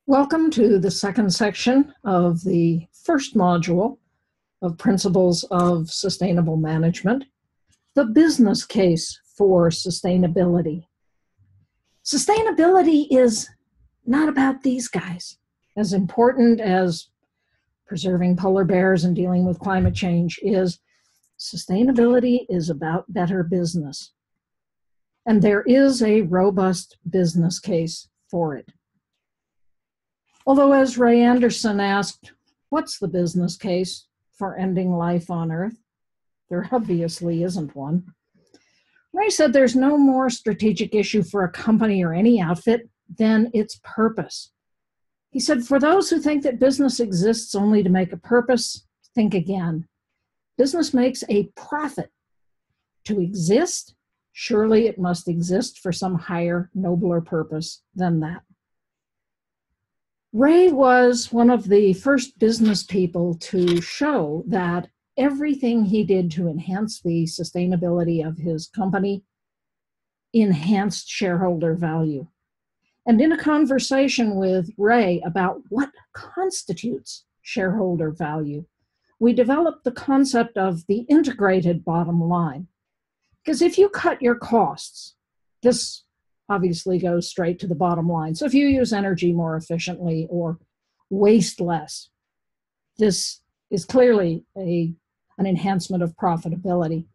Welcome to the second section of the first module of Principles of Sustainable Management, the business case for sustainability. Sustainability is not about these guys. As important as preserving polar bears and dealing with climate change is, sustainability is about better business. And there is a robust business case for it. Although, as Ray Anderson asked, what's the business case for ending life on Earth? There obviously isn't one. Ray said there's no more strategic issue for a company or any outfit than its purpose. He said, for those who think that business exists only to make a purpose, think again. Business makes a profit. To exist, surely it must exist for some higher, nobler purpose than that. Ray was one of the first business people to show that everything he did to enhance the sustainability of his company enhanced shareholder value. And in a conversation with Ray about what constitutes shareholder value, we developed the concept of the integrated bottom line. Because if you cut your costs, this obviously goes straight to the bottom line. So if you use energy more efficiently or waste less, this is clearly an enhancement of profitability.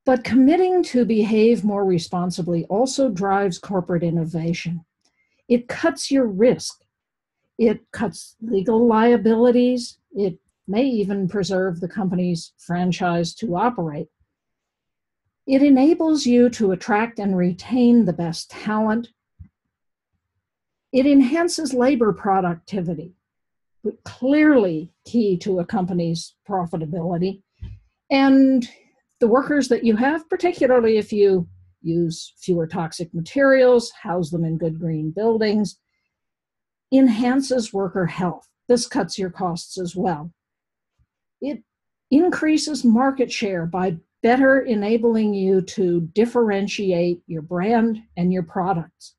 But committing to behave more responsibly also drives corporate innovation. It cuts your risk. It cuts legal liabilities. It may even preserve the company's franchise to operate. It enables you to attract and retain the best talent. It enhances labor productivity, but clearly key to a company's profitability. And the workers that you have, particularly if you use fewer toxic materials, house them in good green buildings, enhances worker health. This cuts your costs as well. It increases market share by better enabling you to differentiate your brand and your products.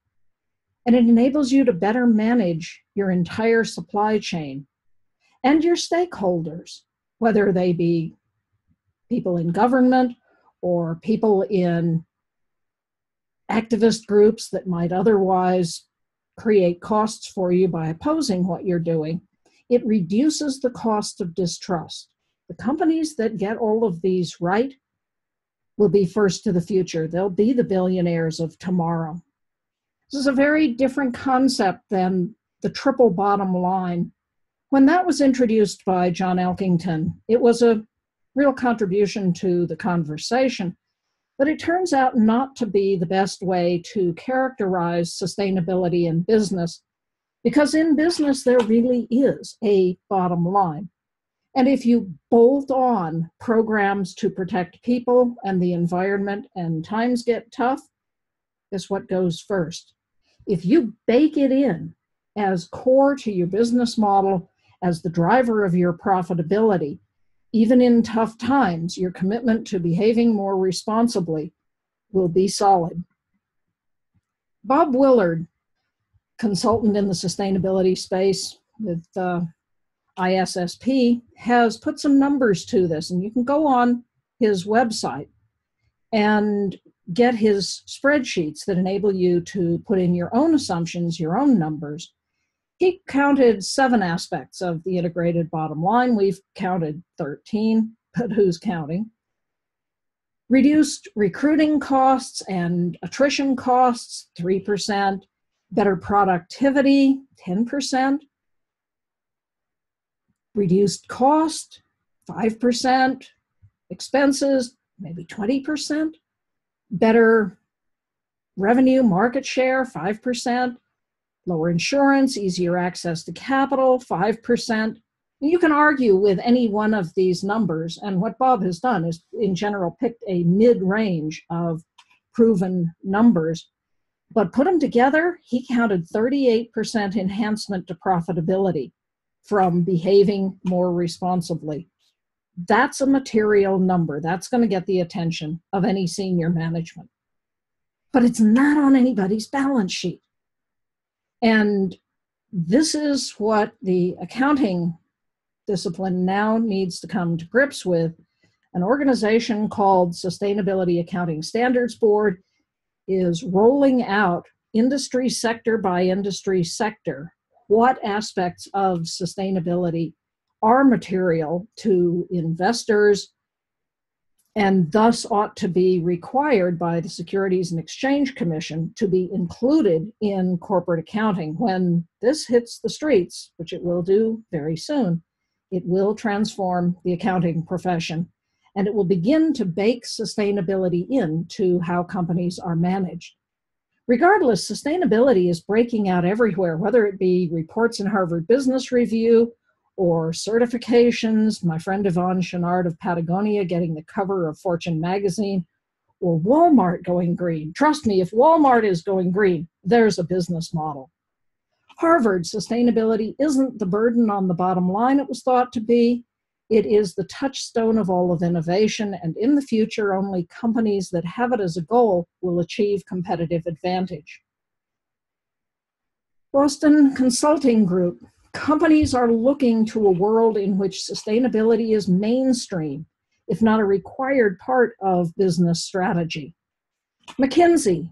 And it enables you to better manage your entire supply chain and your stakeholders, whether they be people in government or people in activist groups that might otherwise create costs for you by opposing what you're doing. It reduces the cost of distrust. The companies that get all of these right will be first to the future. They'll be the billionaires of tomorrow. This is a very different concept than the triple bottom line. When that was introduced by John Elkington, it was a real contribution to the conversation, but it turns out not to be the best way to characterize sustainability in business, because in business there really is a bottom line. And if you bolt on programs to protect people and the environment and times get tough, guess what goes first? If you bake it in as core to your business model, as the driver of your profitability, even in tough times, your commitment to behaving more responsibly will be solid. Bob Willard, consultant in the sustainability space with ISSP, has put some numbers to this, and you can go on his website and get his spreadsheets that enable you to put in your own assumptions, your own numbers. He counted 7 aspects of the integrated bottom line. We've counted 13, but who's counting? Reduced recruiting costs and attrition costs, 3%. Better productivity, 10%. Reduced cost, 5%, expenses, maybe 20%, better revenue, market share, 5%, lower insurance, easier access to capital, 5%. And you can argue with any one of these numbers, and what Bob has done is, in general, picked a mid-range of proven numbers, but put them together, he counted 38% enhancement to profitability from behaving more responsibly. That's a material number. That's going to get the attention of any senior management. But it's not on anybody's balance sheet. And This is what the accounting discipline now needs to come to grips with. An organization called Sustainability Accounting Standards Board is rolling out industry sector by industry sector what aspects of sustainability are material to investors and thus ought to be required by the Securities and Exchange Commission to be included in corporate accounting. When this hits the streets, which it will do very soon, it will transform the accounting profession, and it will begin to bake sustainability into how companies are managed. Regardless, sustainability is breaking out everywhere, whether it be reports in Harvard Business Review or certifications, my friend Yvonne Chouinard of Patagonia getting the cover of Fortune magazine, or Walmart going green. Trust me, if Walmart is going green, there's a business model. Harvard, sustainability isn't the burden on the bottom line it was thought to be. It is the touchstone of all of innovation, and in the future, only companies that have it as a goal will achieve competitive advantage. Boston Consulting Group. Companies are looking to a world in which sustainability is mainstream, if not a required part of business strategy. McKinsey.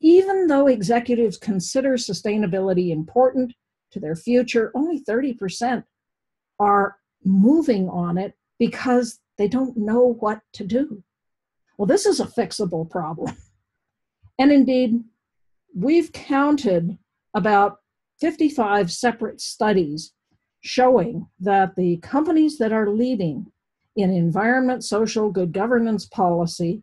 Even though executives consider sustainability important to their future, only 30% are moving on it because they don't know what to do. Well, this is a fixable problem. And indeed, we've counted about 55 separate studies showing that the companies that are leading in environment, social, good governance policy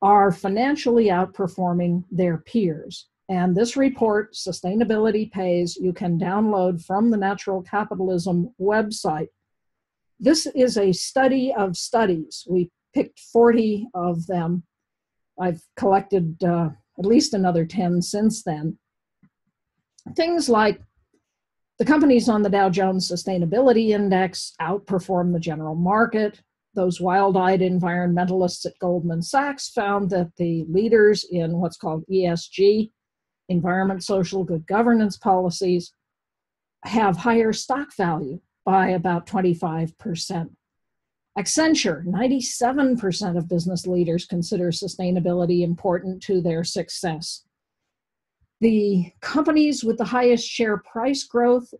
are financially outperforming their peers. And this report, Sustainability Pays, you can download from the Natural Capitalism website. This is a study of studies. We picked 40 of them. I've collected at least another 10 since then. Things like the companies on the Dow Jones Sustainability Index outperform the general market. Those wild-eyed environmentalists at Goldman Sachs found that the leaders in what's called ESG, environment, social, good governance policies, have higher stock value by about 25%. Accenture, 97% of business leaders consider sustainability important to their success. The companies with the highest share price growth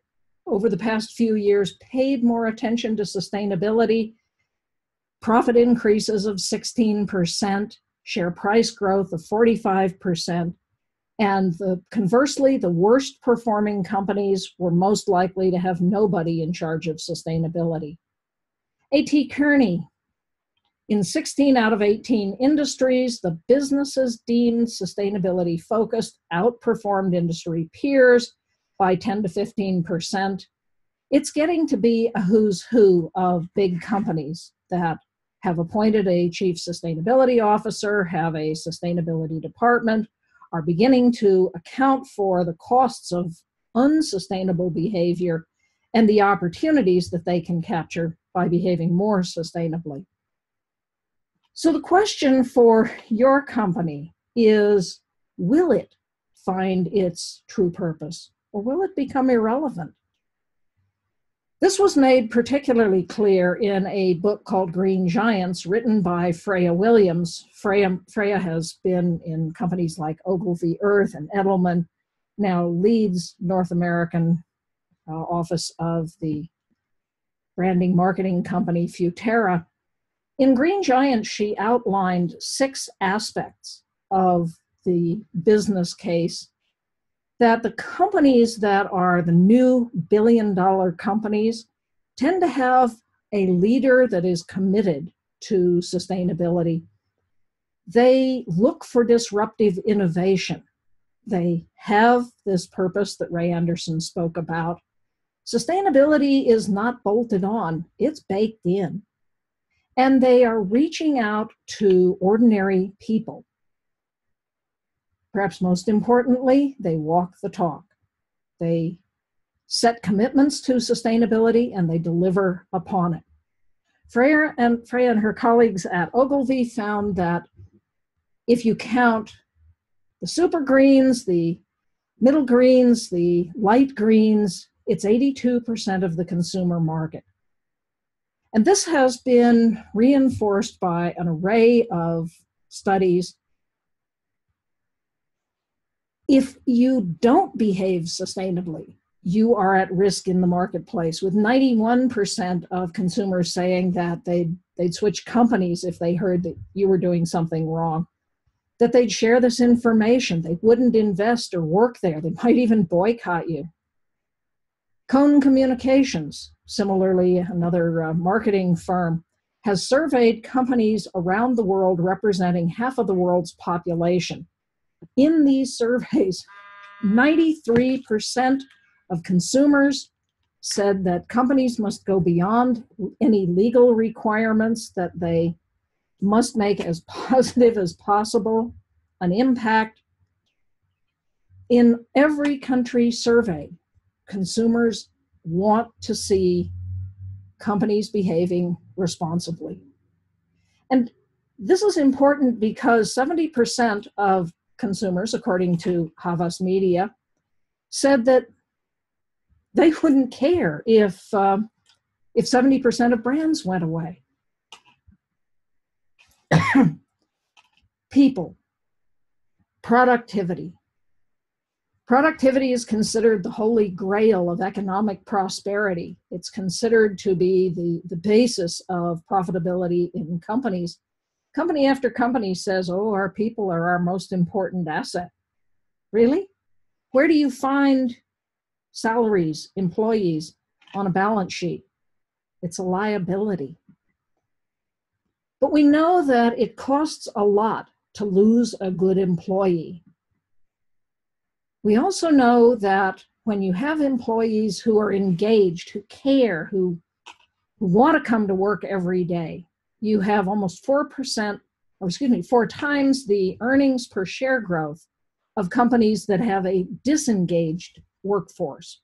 over the past few years paid more attention to sustainability. Profit increases of 16%, share price growth of 45%, and conversely, the worst performing companies were most likely to have nobody in charge of sustainability. A.T. Kearney, in 16 out of 18 industries, the businesses deemed sustainability focused outperformed industry peers by 10 to 15%. It's getting to be a who's who of big companies that have appointed a chief sustainability officer, have a sustainability department, are beginning to account for the costs of unsustainable behavior and the opportunities that they can capture by behaving more sustainably. So the question for your company is, will it find its true purpose, or will it become irrelevant? This was made particularly clear in a book called Green Giants, written by Freya Williams. Freya has been in companies like Ogilvy Earth and Edelman, now leads North American office of the branding marketing company Futerra. In Green Giant, she outlined 6 aspects of the business case that the companies that are the new billion-dollar companies tend to have a leader that is committed to sustainability. They look for disruptive innovation. They have this purpose that Ray Anderson spoke about. Sustainability is not bolted on, it's baked in. And they are reaching out to ordinary people. Perhaps most importantly, they walk the talk. They set commitments to sustainability and they deliver upon it. Freya and her colleagues at Ogilvy found that if you count the super greens, the middle greens, the light greens, it's 82% of the consumer market. And this has been reinforced by an array of studies. If you don't behave sustainably, you are at risk in the marketplace, with 91% of consumers saying that they'd switch companies if they heard that you were doing something wrong, that they'd share this information, they wouldn't invest or work there, they might even boycott you. Cone Communications, similarly another marketing firm, has surveyed companies around the world representing half of the world's population. In these surveys, 93% of consumers said that companies must go beyond any legal requirements, that they must make as positive as possible an impact. In every country surveyed, consumers want to see companies behaving responsibly. And this is important because 70% of consumers, according to Havas Media, said that they wouldn't care if 70% of brands went away. People, productivity. Productivity is considered the holy grail of economic prosperity. It's considered to be the basis of profitability in companies. Company after company says, oh, our people are our most important asset. Really? Where do you find salaries, employees on a balance sheet? It's a liability. But we know that it costs a lot to lose a good employee. We also know that when you have employees who are engaged, who care, who want to come to work every day, you have almost 4 times the earnings per share growth of companies that have a disengaged workforce.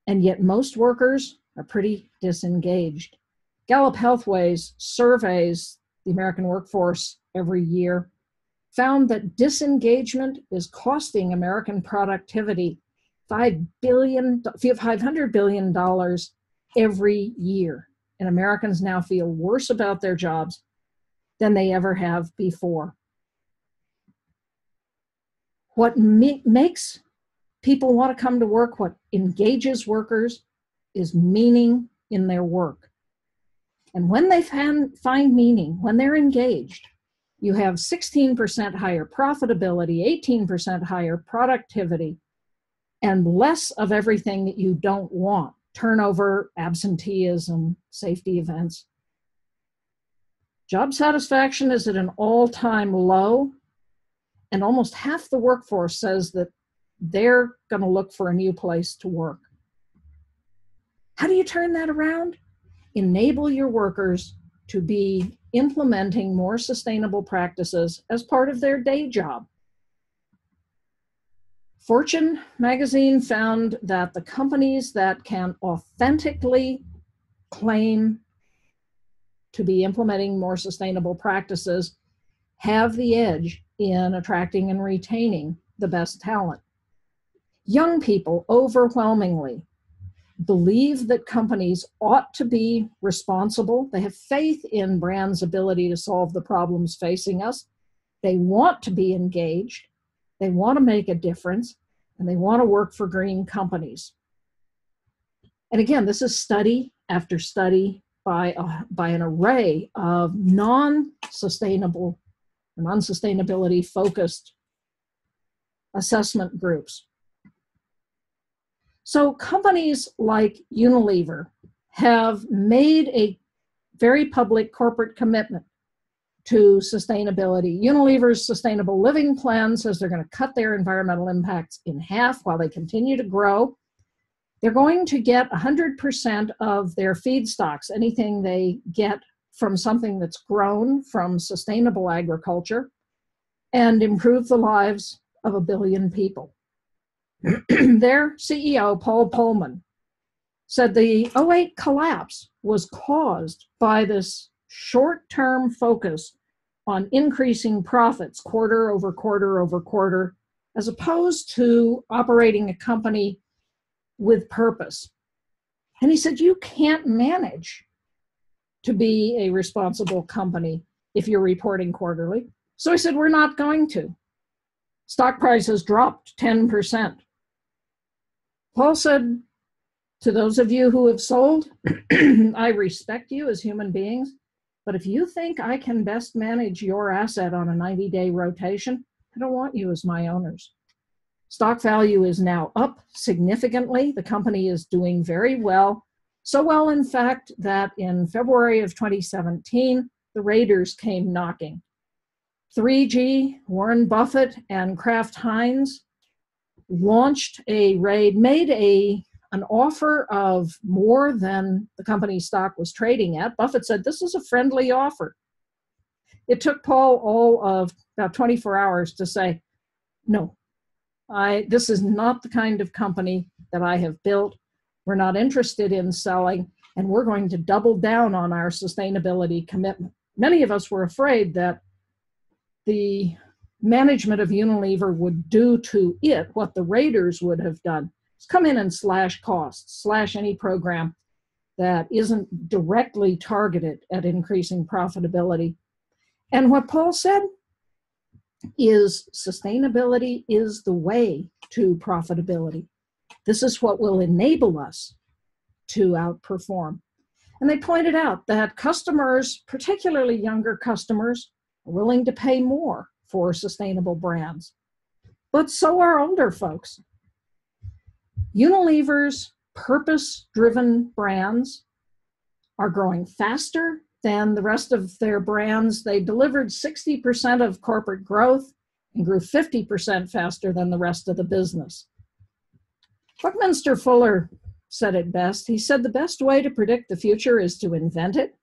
And yet most workers are pretty disengaged. Gallup Healthways surveys the American workforce every year, found that disengagement is costing American productivity $500 billion every year. And Americans now feel worse about their jobs than they ever have before. What makes people want to come to work, what engages workers, is meaning in their work. And when they find meaning, when they're engaged, you have 16% higher profitability, 18% higher productivity, and less of everything that you don't want: turnover, absenteeism, safety events. Job satisfaction is at an all-time low, and almost half the workforce says that they're going to look for a new place to work. How do you turn that around? Enable your workers to be implementing more sustainable practices as part of their day job. Fortune magazine found that the companies that can authentically claim to be implementing more sustainable practices have the edge in attracting and retaining the best talent. Young people overwhelmingly believe that companies ought to be responsible. They have faith in brands' ability to solve the problems facing us. They want to be engaged. They want to make a difference, and they want to work for green companies. And again, this is study after study by an array of non-sustainability focused assessment groups. So companies like Unilever have made a very public corporate commitment to sustainability. Unilever's Sustainable Living Plan says they're going to cut their environmental impacts in half while they continue to grow. They're going to get 100% of their feedstocks, anything they get from something that's grown from sustainable agriculture, and improve the lives of 1 billion people. Their CEO, Paul Polman, said the 2008 collapse was caused by this short-term focus on increasing profits quarter over quarter over quarter as opposed to operating a company with purpose. And he said, you can't manage to be a responsible company if you're reporting quarterly. So I said, we're not going to. Stock prices dropped 10%. Paul said, to those of you who have sold, I respect you as human beings, but if you think I can best manage your asset on a 90-day rotation, I don't want you as my owners. Stock value is now up significantly. The company is doing very well. So well, in fact, that in February of 2017, the Raiders came knocking. 3G, Warren Buffett, and Kraft Heinz launched a raid, made an offer of more than the company's stock was trading at. Buffett said, this is a friendly offer. It took Paul all of about 24 hours to say, no, this is not the kind of company that I have built. We're not interested in selling, and we're going to double down on our sustainability commitment. Many of us were afraid that the management of Unilever would do to it what the Raiders would have done. It's come in and slash costs, slash any program that isn't directly targeted at increasing profitability. And what Paul said is sustainability is the way to profitability. This is what will enable us to outperform. And they pointed out that customers, particularly younger customers, are willing to pay more for sustainable brands. But so are older folks. Unilever's purpose-driven brands are growing faster than the rest of their brands. They delivered 60% of corporate growth and grew 50% faster than the rest of the business. Buckminster Fuller said it best. He said, the best way to predict the future is to invent it.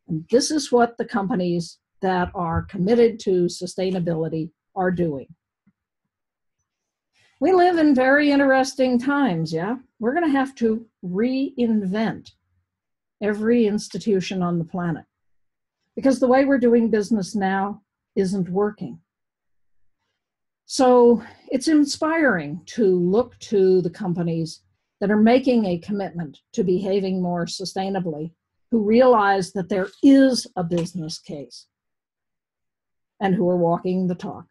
And this is what the companies that are committed to sustainability are doing. We live in very interesting times, yeah? We're going to have to reinvent every institution on the planet because the way we're doing business now isn't working. So it's inspiring to look to the companies that are making a commitment to behaving more sustainably, who realize that there is a business case and who are walking the talk.